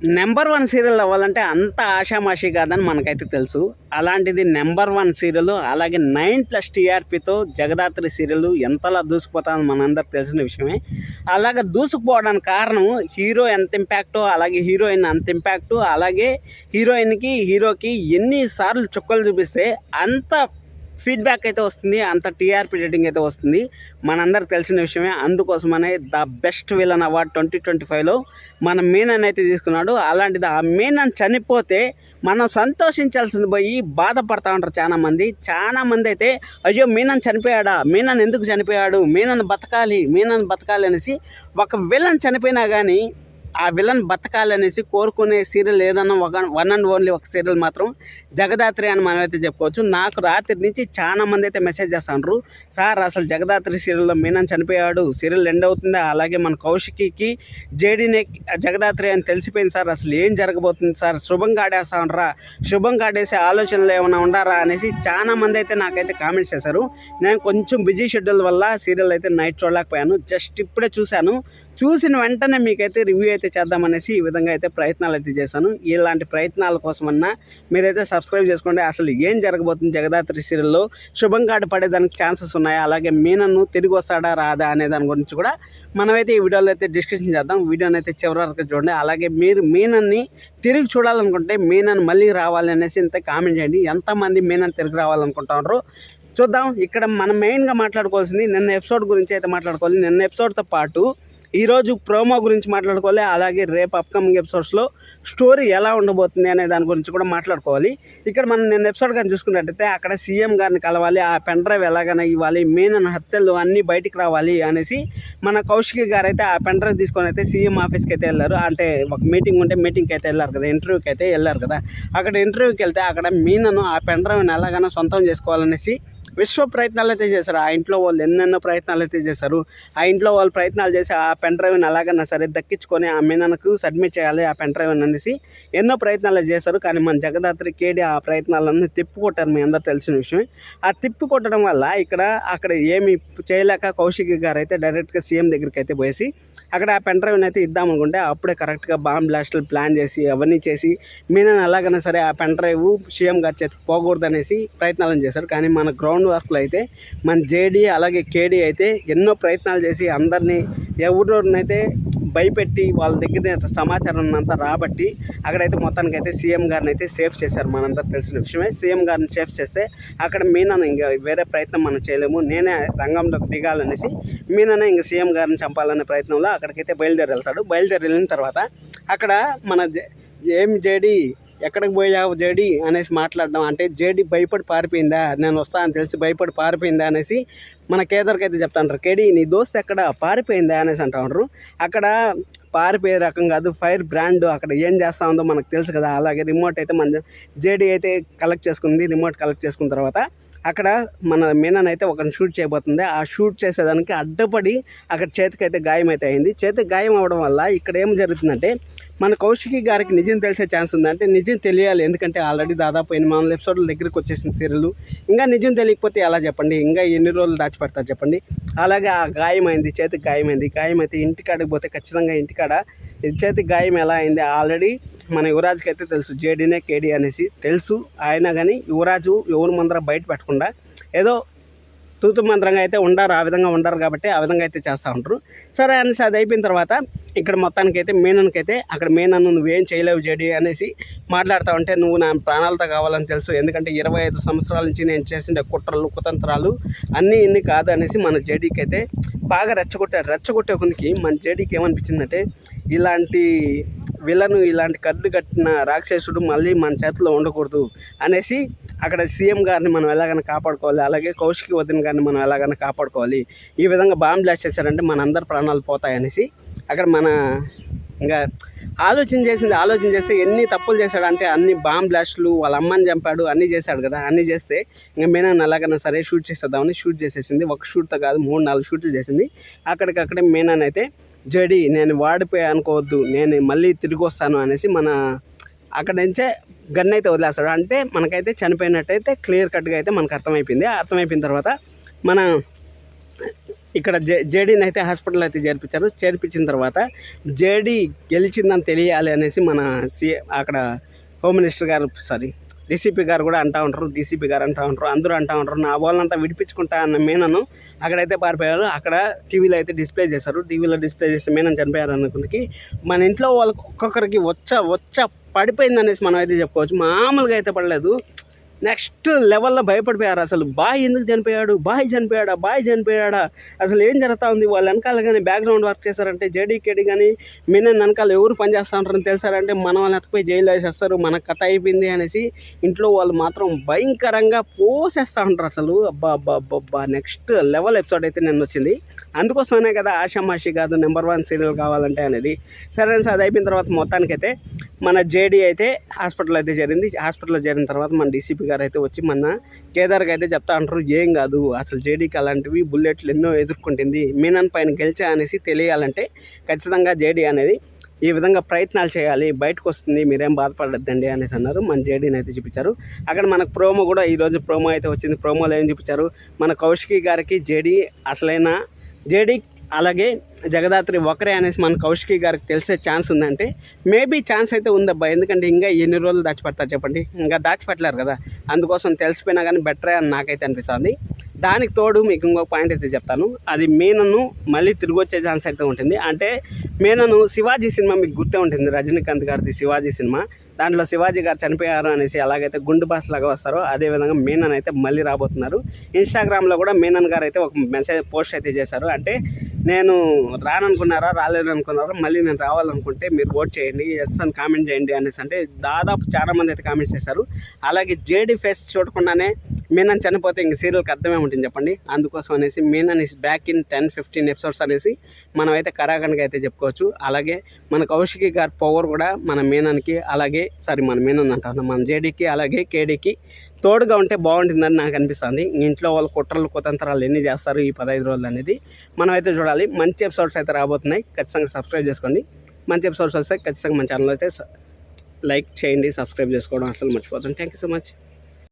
Number 1 serial అవ్వాలంటే అంత ఆషామాషి కాదని మనకైతే తెలుసు. అలాంటిది నెంబర్ 1 సీరియల్, అలాగే 9+ టీఆర్పీతో జగదాత్రి సీరియల్ ఎంతలా దూసుకుపోతుందో మనందరికి తెలిసిన విషయమే. అలాగే దూసుకుపోవడానికి కారణం హీరో ఎంత ఇంపాక్టో, అలాగే హీరోయిన్ అంత ఇంపాక్టు, అలాగే హీరోయిన్కి హీరోకి ఎన్నిసార్లు చుక్కలు చూపిస్తే అంత ఫీడ్బ్యాక్ అయితే వస్తుంది, అంత టీఆర్పీ రేటింగ్ అయితే వస్తుంది. మనందరికి తెలిసిన విషయమే. అందుకోసమనే ద బెస్ట్ విలన్ అవార్డ్ 2025లో మన మీనన్ అయితే తీసుకున్నాడు. అలాంటిది ఆ మీనన్ చనిపోతే మనం సంతోషించాల్సింది పోయి బాధపడతా ఉంటారు చాలామంది అయితే అయ్యో మీనన్ చనిపోయాడా, మీనన్ ఎందుకు చనిపోయాడు, మీనన్ బతకాలి అనేసి ఒక విలన్ చనిపోయినా కానీ ఆ విలన్ బతకాలనేసి కోరుకునే సీరియల్ ఏదన్నా వన్ అండ్ ఓన్లీ ఒక సీరియల్ మాత్రం జగదాత్రి అని మనమైతే చెప్పుకోవచ్చు. నాకు రాత్రి నుంచి చాలామంది అయితే మెసేజ్ చేస్తున్నారు, సార్ అసలు జగదాత్రి సీరియల్లో మీనన్ చనిపోయాడు, సీరియల్ ఎండ్ అవుతుంది, అలాగే మన కౌశికి జేడీనే జగదాత్రి అని తెలిసిపోయింది సార్, అసలు ఏం జరగబోతుంది సార్, శుభంగా ఆడేస్తానరా, శుభంగా ఆడేసే ఆలోచనలు ఏమైనా ఉండారా అనేసి చాలామంది అయితే నాకైతే కామెంట్స్ చేశారు. నేను కొంచెం బిజీ షెడ్యూల్ వల్ల సీరియల్ అయితే నైట్ చూడలేకపోయాను. జస్ట్ ఇప్పుడే చూసిన వెంటనే మీకైతే రివ్యూ అయితే చేద్దామనేసి ఈ విధంగా అయితే ప్రయత్నాలు అయితే చేశాను. ఇలాంటి ప్రయత్నాల కోసమన్నా మీరైతే సబ్స్క్రైబ్ చేసుకోండి. అసలు ఏం జరగబోతుంది జగదాత్రి సీరియల్లో, శుభంగా పడేదానికి ఛాన్సెస్ ఉన్నాయి, అలాగే మీనన్ను తిరిగి వస్తాడా రాదా అనే దాని గురించి కూడా మనమైతే ఈ వీడియోలో అయితే డిస్కషన్ చేద్దాం. వీడియోని అయితే చివరి వరకు చూడండి. అలాగే మీరు మీనన్ని తిరిగి చూడాలనుకుంటే మీనన్ మళ్ళీ రావాలి అనేసి ఇంత కామెంట్ చేయండి. ఎంతమంది మీనన్ తిరిగి రావాలనుకుంటున్నారో చూద్దాం. ఇక్కడ మనం మెయిన్గా మాట్లాడుకోవాల్సింది నిన్న ఎపిసోడ్ గురించి అయితే మాట్లాడుకోవాలి. నిన్న ఎపిసోడ్తో పాటు ఈరోజు ప్రోమో గురించి మాట్లాడుకోవాలి, అలాగే రేపు అప్కమింగ్ ఎపిసోడ్స్లో స్టోరీ ఎలా ఉండబోతుంది అనే దాని గురించి కూడా మాట్లాడుకోవాలి. ఇక్కడ మనం నిన్న ఎపిసోడ్ కానీ చూసుకున్నట్టయితే అక్కడ సీఎం గారిని కలవాలి, ఆ పెన్ డ్రైవ్ ఎలాగైనా ఇవ్వాలి, మీనన్ హత్యలు అన్నీ బయటికి రావాలి అనేసి మన కౌశికి గారు అయితే ఆ పెన్ డ్రైవ్ తీసుకొని అయితే సీఎం ఆఫీస్కి అయితే వెళ్ళారు. అంటే ఒక మీటింగ్ ఉంటే మీటింగ్కి అయితే వెళ్ళారు కదా, ఇంటర్వ్యూకి అయితే వెళ్ళారు కదా. అక్కడ ఇంటర్వ్యూకి వెళ్తే అక్కడ మీనను ఆ పెన్ డ్రైవ్ని ఎలాగైనా సొంతం చేసుకోవాలనేసి విశ్వ ప్రయత్నాలు అయితే చేశారు. ఆ ఇంట్లో వాళ్ళు ఎన్నెన్నో ప్రయత్నాలు అయితే చేశారు. ఆ ఇంట్లో వాళ్ళు ప్రయత్నాలు చేసి ఆ పెన్ డ్రైవ్ని ఎలాగైనా సరే దక్కించుకొని ఆ మీనన్కు సబ్మిట్ చేయాలి ఆ పెన్ డ్రైవ్ అనేసి ఎన్నో ప్రయత్నాలు చేశారు. కానీ మన జగదాత్రి కేడి ఆ ప్రయత్నాలన్నీ తిప్పికొట్టారు, మీ అందరూ తెలిసిన విషయం. ఆ తిప్పికొట్టడం వల్ల అక్కడ ఏమి చేయలేక కౌశికి గారు అయితే డైరెక్ట్గా సీఎం దగ్గరికి అయితే పోయేసి అక్కడ ఆ పెన్ డ్రైవ్ని అయితే ఇద్దామనుకుంటే అప్పుడే కరెక్ట్గా బాంబ్ బ్లాస్టులు ప్లాన్ చేసి అవన్నీ చేసి మీనన్ ఎలాగైనా సరే ఆ పెన్ డ్రైవ్ సీఎం గారి చేతికి పోకూడదు అనేసి ప్రయత్నాలను చేశారు. కానీ మన గ్రౌండ్ వర్క్లో అయితే మన జేడీ అలాగే కేడీ అయితే ఎన్నో ప్రయత్నాలు చేసి అందరినీ ఎవరినైతే భయపెట్టి వాళ్ళ దగ్గర సమాచారం అంతా రాబట్టి అక్కడైతే మొత్తానికి అయితే సీఎం గారిని అయితే సేఫ్ చేశారు. మనందరూ తెలిసిన విషయమే. సీఎం గారిని సేఫ్ చేస్తే అక్కడ మీనన్ ఇంకా వేరే ప్రయత్నం మనం చేయలేము, నేనే రంగంలోకి దిగాలనేసి మీననే ఇంకా సీఎం గారిని చంపాలనే ప్రయత్నంలో అక్కడికైతే బయలుదేరి వెళ్ళిన తర్వాత అక్కడ మన జేడీ ఎక్కడికి పోయావు జేడీ అనేసి మాట్లాడడం, అంటే జేడీ భయపడి పారిపోయిందా, నేను వస్తానని తెలిసి భయపడి పారిపోయిందా అనేసి మన కేదార్కి అయితే చెప్తాంటారు. కేడీ నీ దోస్త్ ఎక్కడ పారిపోయిందా అనేసి అంటా ఉంటారు. అక్కడ పారిపోయే రకం కాదు, ఫైర్ బ్రాండ్ అక్కడ ఏం చేస్తూ ఉందో మనకు తెలుసు కదా. అలాగే రిమోట్ అయితే మన జేడీ అయితే కలెక్ట్ చేసుకుంది. రిమోట్ కలెక్ట్ చేసుకున్న తర్వాత అక్కడ మన మీనన్ అయితే ఒకరిని షూట్ చేయబోతుంది. ఆ షూట్ చేసేదానికి అడ్డపడి అక్కడ చేతికి అయితే గాయం అయితే అయింది. చేతికి గాయం అవ్వడం వల్ల ఇక్కడ ఏం జరుగుతుందంటే మన కౌశికి గారికి నిజం తెలిసే ఛాన్స్ ఉంది. అంటే నిజం తెలియాలి, ఎందుకంటే ఆల్రెడీ దాదాపు 8 ఎపిసోడ్ల దగ్గరికి వచ్చేసిన సీరియల్. ఇంకా నిజం తెలియకపోతే ఎలా చెప్పండి, ఇంకా ఎన్ని రోజులు దాచిపెడతారు చెప్పండి. అలాగే ఆ గాయమైంది, చేతికి గాయమైతే ఇంటికాడికి పోతే ఖచ్చితంగా ఇంటికాడ చేతికి గాయం ఎలా అయింది ఆల్రెడీ మన యువరాజుకి అయితే తెలుసు, జేడీనే కేడీ అనేసి తెలుసు. అయినా కానీ యువరాజు ఎవరి ముందర బయట పెట్టకుండా ఏదో తూతు మంత్రంగా అయితే ఉండరు, ఆ విధంగా ఉండరు కాబట్టి ఆ విధంగా అయితే చేస్తూ ఉంటారు. సరే అనేసి అది అయిపోయిన తర్వాత ఇక్కడ మొత్తానికి అయితే మీనన్కైతే అక్కడ మీనన్ను నువ్వేం చేయలేవు జేడీ అనేసి మాట్లాడుతూ ఉంటే, నువ్వు నా ప్రాణాలతో కావాలని తెలుసు, ఎందుకంటే 25 సంవత్సరాల నుంచి నేను చేసిన కుట్రలు కుతంత్రాలు అన్నీ ఇన్ని కాదు అనేసి మన జేడీకి అయితే బాగా రెచ్చగొట్టే కొందికి మన జేడీకి ఏమనిపించిందంటే ఇలాంటి విలను, ఇలాంటి కడ్డు కట్టిన రాక్షసుడు మళ్ళీ మన చేతిలో ఉండకూడదు అనేసి అక్కడ సీఎం గారిని మనం ఎలాగైనా కాపాడుకోవాలి, అలాగే కౌశికి వదిన గారిని మనం ఎలాగైనా కాపాడుకోవాలి, ఈ విధంగా బాంబ్ బ్లాస్ట్ చేశారంటే మన అందరి ప్రాణాలు పోతాయనేసి అక్కడ మన ఇంకా ఆలోచన చేస్తే ఎన్ని తప్పులు చేశాడంటే అన్ని బాంబ్ బ్లాస్టులు, వాళ్ళ అమ్మని చంపాడు, అన్నీ చేశాడు కదా. అన్నీ చేస్తే ఇంకా మీనన్ ఎలాగైనా సరే షూట్ చేసేద్దామని షూట్ చేసేసింది. ఒక షూట్తో కాదు 3-4 షూట్లు చేసింది. అక్కడికక్కడే మీనన్ అయితే జేడీ నేను వాడిపోయా అనుకోవద్దు, నేను మళ్ళీ తిరిగి వస్తాను అనేసి మన అక్కడి నుంచే గన్ అయితే వదిలేస్తాడు. అంటే మనకైతే చనిపోయినట్టయితే క్లియర్ కట్గా అయితే మనకు అర్థమైపోయింది. అర్థమైపోయిన తర్వాత మన ఇక్కడ జేడీని అయితే హాస్పిటల్ అయితే చేర్పించారు. చేర్పించిన తర్వాత జేడీ గెలిచిందని తెలియాలి అనేసి మన అక్కడ హోమ్ మినిస్టర్ గారు డీసీపీ గారు కూడా అంటూ ఉంటారు, డీసీపీ గారు అంటూ ఉంటారు, అందరూ అంటూ ఉంటారు. నా వాళ్ళంతా విడిపించుకుంటా అన్న మీనను అక్కడైతే పారిపోయారు. అక్కడ టీవీలో అయితే డిస్ప్లే చేశారు. టీవీలో డిస్ప్లే చేస్తే మీనని చనిపోయారు అనుకుందికి మన ఇంట్లో వాళ్ళకి ఒక్కొక్కరికి వచ్చ పడిపోయింది అనేసి మనం అయితే చెప్పుకోవచ్చు. మామూలుగా అయితే పడలేదు, నెక్స్ట్ లెవెల్లో భయపడిపోయారు. అసలు బాయ్ ఎందుకు చనిపోయాడు, బాయ్ చనిపోయాడా అసలు ఏం జరుగుతూ ఉంది. వాళ్ళ వెనకాల కానీ బ్యాక్గ్రౌండ్ వర్క్ చేశారంటే జేడీకేడీ కానీ మీనన్ వెనకాల ఎవరు పనిచేస్తూ ఉంటారని తెలిసారంటే మన వాళ్ళని ఎత్తపోయి జైల్లో వేసేస్తారు, మన కథ అయిపోయింది అనేసి ఇంట్లో వాళ్ళు మాత్రం భయంకరంగా పోసేస్తూ ఉంటారు. అసలు అబ్బా నెక్స్ట్ లెవెల్ ఎపిసోడ్ అయితే నిన్న వచ్చింది. అందుకోసమే కదా ఆషామాషి కాదు నెంబర్ 1 సీరియల్ కావాలంటే అనేది. సరే అది అయిపోయిన తర్వాత మొత్తానికైతే మన జేడీ అయితే హాస్పిటల్ అయితే జరిగింది. హాస్పిటల్లో చేరిన తర్వాత మన డీసీపీ గారు అయితే వచ్చి మన కేదార్కి అయితే చెప్తా అంటారు, ఏం కాదు అసలు జేడీకి అలాంటివి బుల్లెట్లు ఎన్నో ఎదుర్కొంటుంది, మీనన్ పైన గెలిచా అనేసి తెలియాలంటే ఖచ్చితంగా జేడీ అనేది ఈ విధంగా ప్రయత్నాలు చేయాలి, బయటకు వస్తుంది, మీరేం బాధపడద్దండి అనేసి అన్నారు. మన జేడీని అయితే చూపించారు. అక్కడ మనకు ప్రోమో కూడా ఈరోజు ప్రోమో అయితే వచ్చింది. ప్రోమోలో ఏం చూపించారు, మన కౌశికి గారికి జేడీ అసలైన జేడీ అలాగే జగదాత్రి ఒకరే అనేసి మన కౌశికి గారికి తెలిసే ఛాన్స్ ఉందంటే మేబీ ఛాన్స్ అయితే ఉందబ్బా. ఎందుకంటే ఇంకా ఎన్ని రోజులు దాచిపెడతారు చెప్పండి, ఇంకా దాచిపెట్టలేరు కదా. అందుకోసం తెలిసిపోయినా కానీ బెటరే అని నాకైతే అనిపిస్తుంది. దానికి తోడు మీకు ఇంకొక పాయింట్ అయితే చెప్తాను, అది మీనను మళ్ళీ తిరిగి వచ్చే ఛాన్స్ అయితే ఉంటుంది. అంటే మీనను శివాజీ సినిమా మీకు గుర్తే ఉంటుంది, రజనీకాంత్ గారిది శివాజీ సినిమా. దాంట్లో శివాజీ గారు చనిపోయారు అనేసి ఎలాగైతే గుండు బాస్ లాగా వస్తారో అదేవిధంగా మీనన్ అయితే మళ్ళీ రాబోతున్నారు. ఇన్స్టాగ్రామ్లో కూడా మీనన్ గారు అయితే ఒక మెసేజ్ పోస్ట్ అయితే చేశారు. అంటే నేను రాననుకున్నారా రాలేదనుకున్నారా, మళ్ళీ నేను రావాలనుకుంటే మీరు ఓట్ చేయండి, ఎస్ అని కామెంట్ చేయండి అనేసి. అంటే దాదాపు చాలామంది అయితే కామెంట్స్ చేశారు. అలాగే జేడీ ఫేస్ చూడకుండానే మీనన్ చనిపోతే ఇంక సీరియల్కి అర్థమే ఉంటుంది చెప్పండి. అందుకోసం అనేసి Menon is back in 10-15 episodes అనేసి మనం అయితే కరాఖండ్గా అయితే చెప్పుకోవచ్చు. అలాగే మన కౌశికి గారి పవర్ కూడా మన మీనన్కి అలాగే మన మీనన్ అంటాను మన జేడీకి అలాగే కేడీకి తోడుగా ఉంటే బాగుంటుందని నాకు అనిపిస్తుంది. ఇంట్లో వాళ్ళు కుట్రలు కుతంత్రాలు ఎన్ని చేస్తారు ఈ 15 రోజులు అనేది మనం అయితే చూడాలి. మంచి ఎపిసోడ్స్ అయితే రాబోతున్నాయి, ఖచ్చితంగా సబ్స్క్రైబ్ చేసుకోండి. మంచి ఎపిసోడ్స్ వస్తాయి, ఖచ్చితంగా మన ఛానల్ అయితే లైక్ చేయండి, సబ్స్క్రైబ్ చేసుకోవడం అసలు మర్చిపోతాను. Thank you so much.